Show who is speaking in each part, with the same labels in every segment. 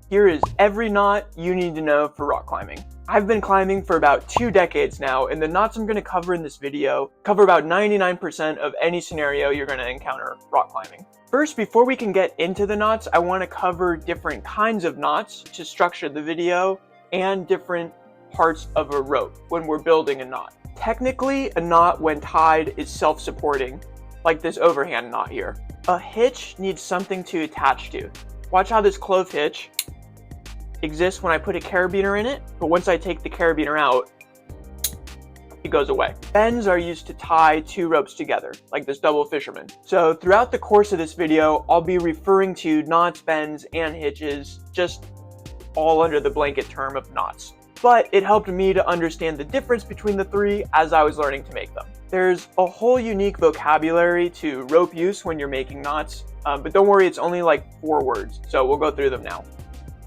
Speaker 1: Here is every knot you need to know for rock climbing. I've been climbing for about 2 decades now, and the knots I'm going to cover in this video cover about 99% of any scenario you're going to encounter rock climbing. First, before we can get into the knots, I want to cover different kinds of knots to structure the video and different parts of a rope when we're building a knot. Technically, a knot when tied is self-supporting, like this overhand knot here. A hitch needs something to attach to. Watch how this clove hitch exists when I put a carabiner in it, but once I take the carabiner out, it goes away. Bends are used to tie 2 ropes together, like this double fisherman. So throughout the course of this video, I'll be referring to knots, bends, and hitches, just all under the blanket term of knots. But it helped me to understand the difference between the 3 as I was learning to make them. There's a whole unique vocabulary to rope use when you're making knots, but don't worry, it's only like 4 words, so we'll go through them now.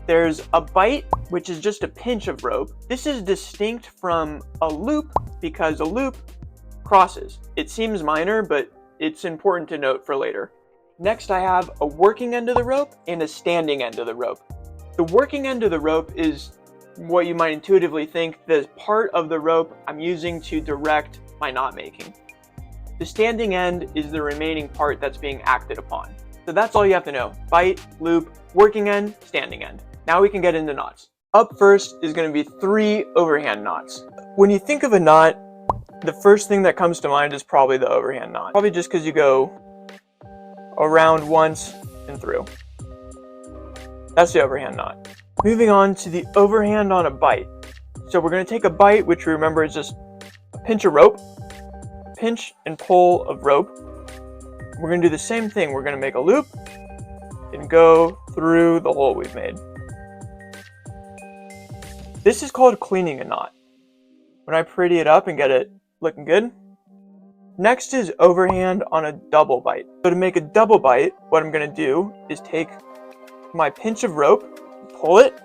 Speaker 1: There's a bite, which is just a pinch of rope. This is distinct from a loop because a loop crosses. It seems minor, but it's important to note for later. Next, I have a working end of the rope and a standing end of the rope. The working end of the rope is what you might intuitively think the part of the rope I'm using to direct my knot making. The standing end is the remaining part that's being acted upon. So that's all you have to know. Bite, loop, working end, standing end. Now we can get into knots. Up first is going to be 3 overhand knots. When you think of a knot, the first thing that comes to mind is probably the overhand knot. Probably just because you go around once and through. That's the overhand knot. Moving on to the overhand on a bite. So we're going to take a bite, which remember is just a pinch of rope, pinch and pull of rope. We're going to do the same thing. We're going to make a loop and go through the hole we've made. This is called cleaning a knot. When I pretty it up and get it looking good. Next is overhand on a double bite. So to make a double bite, what I'm going to do is take my pinch of rope, pull it,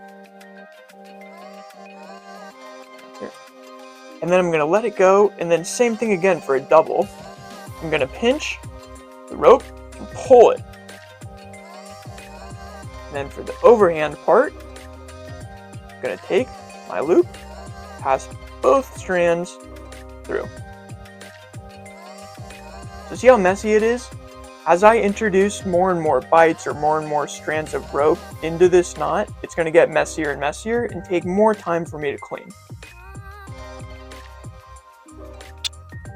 Speaker 1: here. And then I'm going to let it go, and then same thing again for a double. I'm going to pinch the rope and pull it. And then for the overhand part, I'm going to take my loop, pass both strands through. So see how messy it is? As I introduce more and more bites or more and more strands of rope into this knot, it's going to get messier and messier and take more time for me to clean.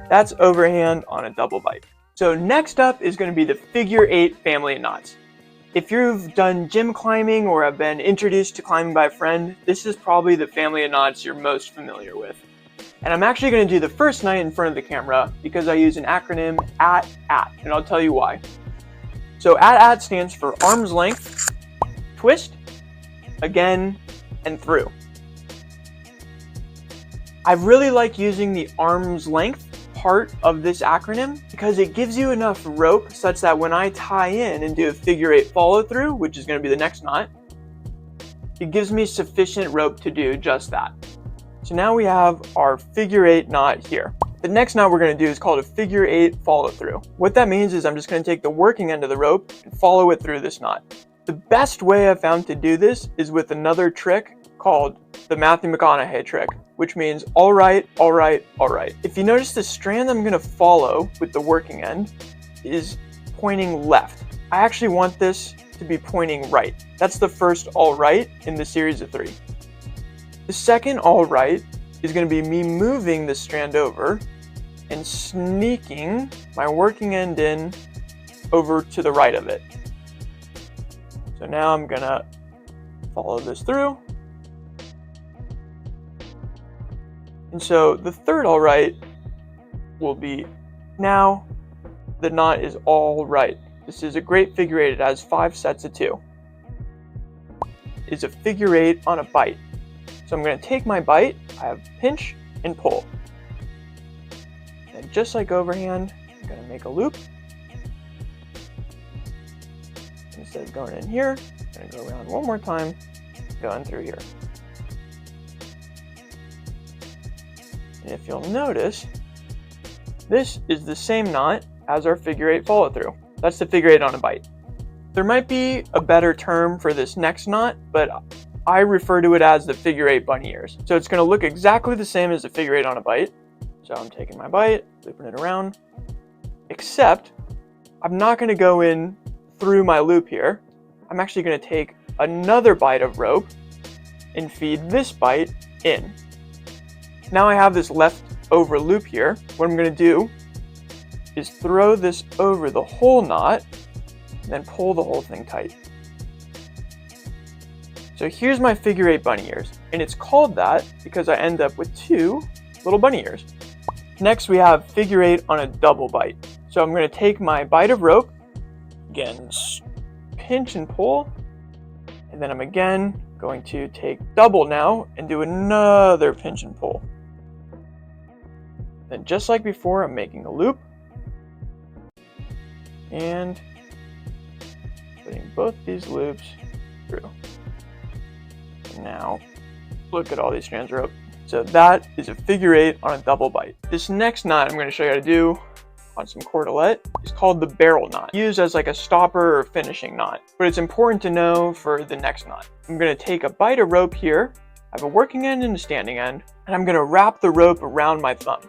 Speaker 1: That's overhand on a double bite. So next up is going to be the figure 8 family of knots. If you've done gym climbing or have been introduced to climbing by a friend, this is probably the family of knots you're most familiar with. And I'm actually going to do the first night in front of the camera because I use an acronym AT, and I'll tell you why. So AT stands for arm's length, twist, again, and through. I really like using the arm's length part of this acronym because it gives you enough rope such that when I tie in and do a figure 8 follow through, which is going to be the next knot, it gives me sufficient rope to do just that. So now we have our figure 8 knot here. The next knot we're going to do is called a figure 8 follow through. What that means is I'm just going to take the working end of the rope and follow it through this knot. The best way I've found to do this is with another trick called the Matthew McConaughey trick, which means all right, all right, all right. If you notice, the strand I'm going to follow with the working end is pointing left. I actually want this to be pointing right. That's the first all right in the series of 3. The second all right is going to be me moving the strand over and sneaking my working end in over to the right of it. So now I'm going to follow this through. And so the third all right will be, now the knot is all right. This is a great figure 8. It has 5 sets of 2. It's a figure 8 on a bite. So I'm going to take my bite, I have pinch and pull. And just like overhand, I'm going to make a loop. Instead of going in here, I'm going to go around one more time, going through here. And if you'll notice, this is the same knot as our figure 8 follow through. That's the figure 8 on a bite. There might be a better term for this next knot, but I refer to it as the figure 8 bunny ears. So it's going to look exactly the same as the figure 8 on a bite. So I'm taking my bite, looping it around, except I'm not going to go in through my loop here. I'm actually going to take another bite of rope and feed this bite in. Now I have this leftover loop here. What I'm going to do is throw this over the whole knot and then pull the whole thing tight. So here's my figure 8 bunny ears, and it's called that because I end up with 2 little bunny ears. Next we have figure 8 on a double bite. So I'm going to take my bite of rope, again pinch and pull, and then I'm again going to take double now and do another pinch and pull. Then just like before, I'm making a loop and putting both these loops through. And now look at all these strands of rope. So that is a figure 8 on a double bite. This next knot I'm going to show you how to do on some cordelette is called the barrel knot, used as like a stopper or finishing knot, but it's important to know for the next knot. I'm going to take a bite of rope here, I have a working end and a standing end, and I'm going to wrap the rope around my thumb.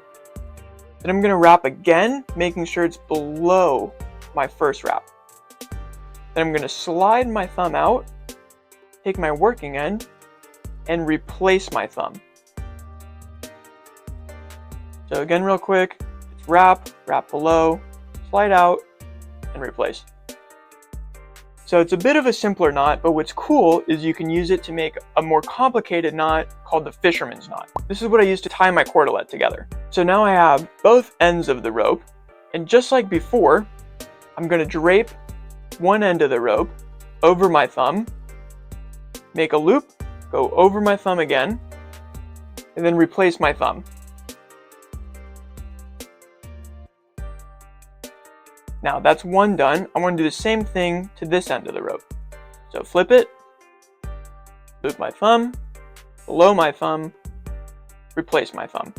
Speaker 1: Then I'm going to wrap again, making sure it's below my first wrap. Then I'm going to slide my thumb out, take my working end, and replace my thumb. So again, real quick, it's wrap below, slide out, and replace. So it's a bit of a simpler knot, but what's cool is you can use it to make a more complicated knot called the fisherman's knot. This is what I use to tie my cordelette together. So now I have both ends of the rope, and just like before, I'm going to drape one end of the rope over my thumb, make a loop, go over my thumb again, and then replace my thumb. Now that's one done. I want to do the same thing to this end of the rope. So flip it, loop my thumb, below my thumb, replace my thumb.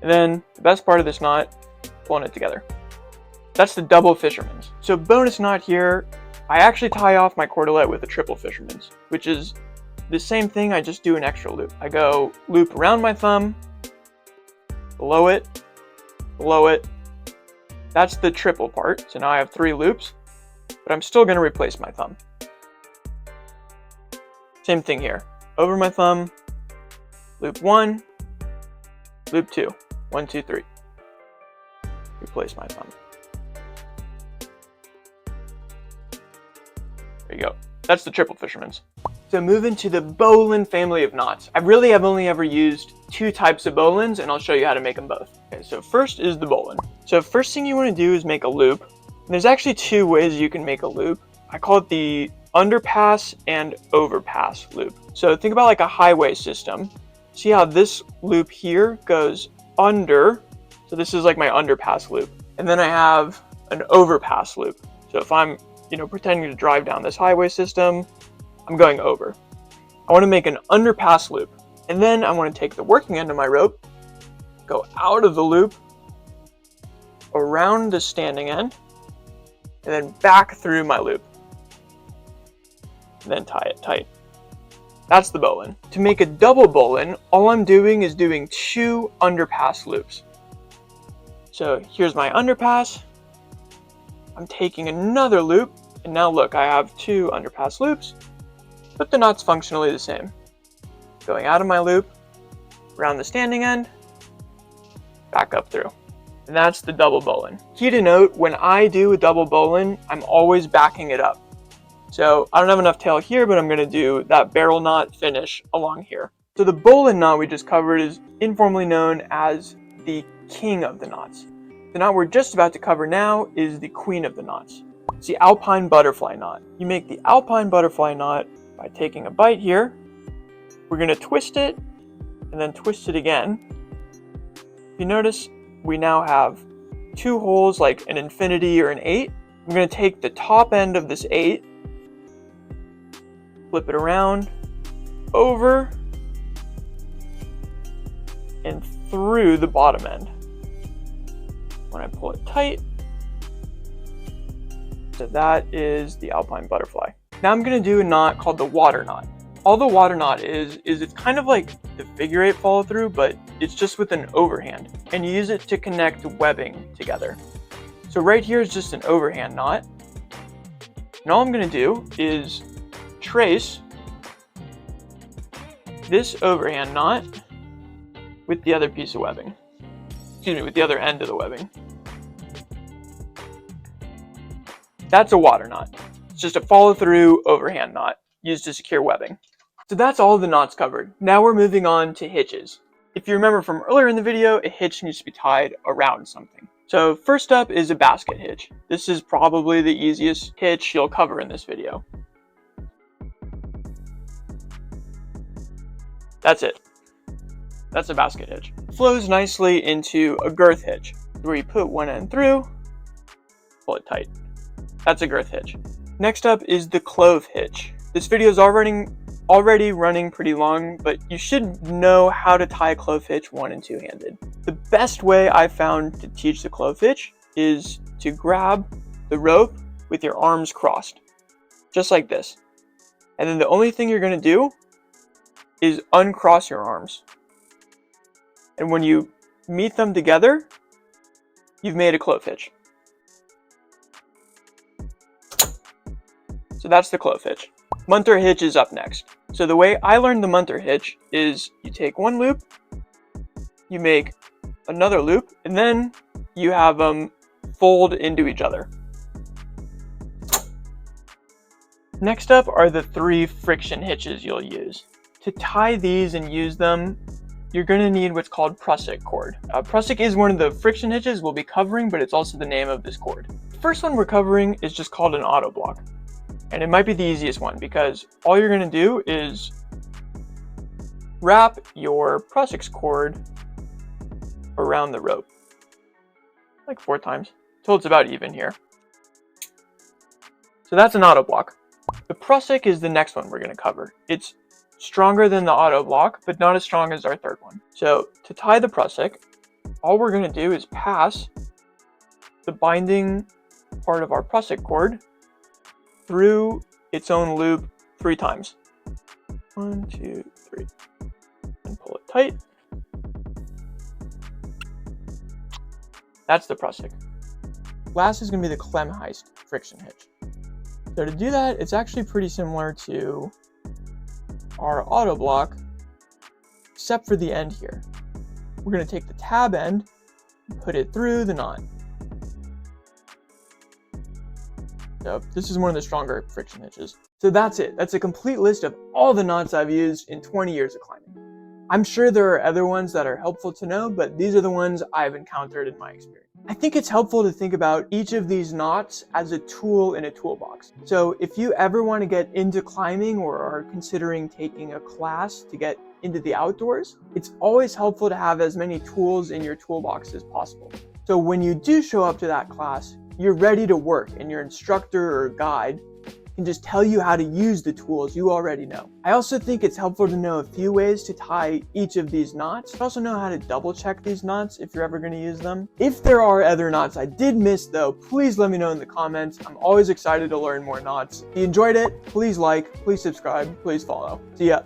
Speaker 1: And then the best part of this knot, pulling it together. That's the double fisherman's. So bonus knot here, I actually tie off my cordelette with a triple fisherman's, which is the same thing, I just do an extra loop. I go loop around my thumb, below it, that's the triple part. So now I have 3 loops, but I'm still going to replace my thumb. Same thing here, over my thumb, loop 1, loop 2, 1, 2, 3, replace my thumb. There you go, that's the triple fisherman's. So moving to the Bowline family of knots. I really have only ever used 2 types of bowlines, and I'll show you how to make them both. Okay, so first is the bowline. So first thing you want to do is make a loop. And there's actually 2 ways you can make a loop. I call it the underpass and overpass loop. So think about like a highway system. See how this loop here goes under. So this is like my underpass loop. And then I have an overpass loop. So if I'm, pretending to drive down this highway system, I'm going over. I want to make an underpass loop, and then I want to take the working end of my rope, go out of the loop, around the standing end, and then back through my loop, and then tie it tight. That's the bowline. To make a double bowline, all I'm doing is doing 2 underpass loops. So here's my underpass, I'm taking another loop, and now look, I have 2 underpass loops, but the knot's functionally the same. Going out of my loop, around the standing end, back up through. And that's the double bowline. Key to note, when I do a double bowline, I'm always backing it up. So I don't have enough tail here, but I'm going to do that barrel knot finish along here. So the bowline knot we just covered is informally known as the king of the knots. The knot we're just about to cover now is the queen of the knots. It's the Alpine Butterfly knot. You make the Alpine Butterfly knot by taking a bite here. We're going to twist it and then twist it again. If you notice, we now have 2 holes like an infinity or an 8. I'm going to take the top end of this 8, flip it around, over, and through the bottom end. When I pull it tight, So that is the Alpine Butterfly. Now I'm going to do a knot called the water knot. All the water knot is it's kind of like the figure 8 follow through, but it's just with an overhand, and you use it to connect webbing together. So right here is just an overhand knot, and all I'm going to do is trace this overhand knot with the other piece of webbing. Excuse me, with the other end of the webbing. That's a water knot. It's just a follow through overhand knot used to secure webbing. So that's all the knots covered. Now we're moving on to hitches. If you remember from earlier in the video, a hitch needs to be tied around something. So first up is a basket hitch. This is probably the easiest hitch you'll cover in this video. That's it. That's a basket hitch. It flows nicely into a girth hitch, where you put one end through, pull it tight. That's a girth hitch. Next up is the clove hitch. This video is already running pretty long, but you should know how to tie a clove hitch one and two-handed. The best way I've found to teach the clove hitch is to grab the rope with your arms crossed, just like this. And then the only thing you're going to do is uncross your arms. And when you meet them together, you've made a clove hitch. So that's the clove hitch. Munter hitch is up next. So the way I learned the Munter hitch is you take one loop, you make another loop, and then you have them fold into each other. Next up are the 3 friction hitches you'll use. To tie these and use them, you're going to need what's called Prusik cord. Prusik is one of the friction hitches we'll be covering, but it's also the name of this cord. The first one we're covering is just called an Autoblock. And it might be the easiest one because all you're going to do is wrap your Prusik cord around the rope, like 4 times, till it's about even here. So that's an Autoblock. The Prusik is the next one we're going to cover. It's stronger than the Autoblock, but not as strong as our third one. So to tie the Prusik, all we're going to do is pass the binding part of our Prusik cord through its own loop 3 times. 1, 2, 3. And pull it tight. That's the Prusik. Last is going to be the Klemheist friction hitch. So to do that, it's actually pretty similar to our Autoblock, except for the end here. We're going to take the tab end and put it through the knot. So this is one of the stronger friction hitches. So that's it. That's a complete list of all the knots I've used in 20 years of climbing. I'm sure there are other ones that are helpful to know, but these are the ones I've encountered in my experience. I think it's helpful to think about each of these knots as a tool in a toolbox. So if you ever want to get into climbing or are considering taking a class to get into the outdoors, it's always helpful to have as many tools in your toolbox as possible. So when you do show up to that class, you're ready to work and your instructor or guide can just tell you how to use the tools you already know. I also think it's helpful to know a few ways to tie each of these knots. Also know how to double check these knots if you're ever going to use them. If there are other knots I did miss though, please let me know in the comments. I'm always excited to learn more knots. If you enjoyed it, please like, please subscribe, please follow. See ya.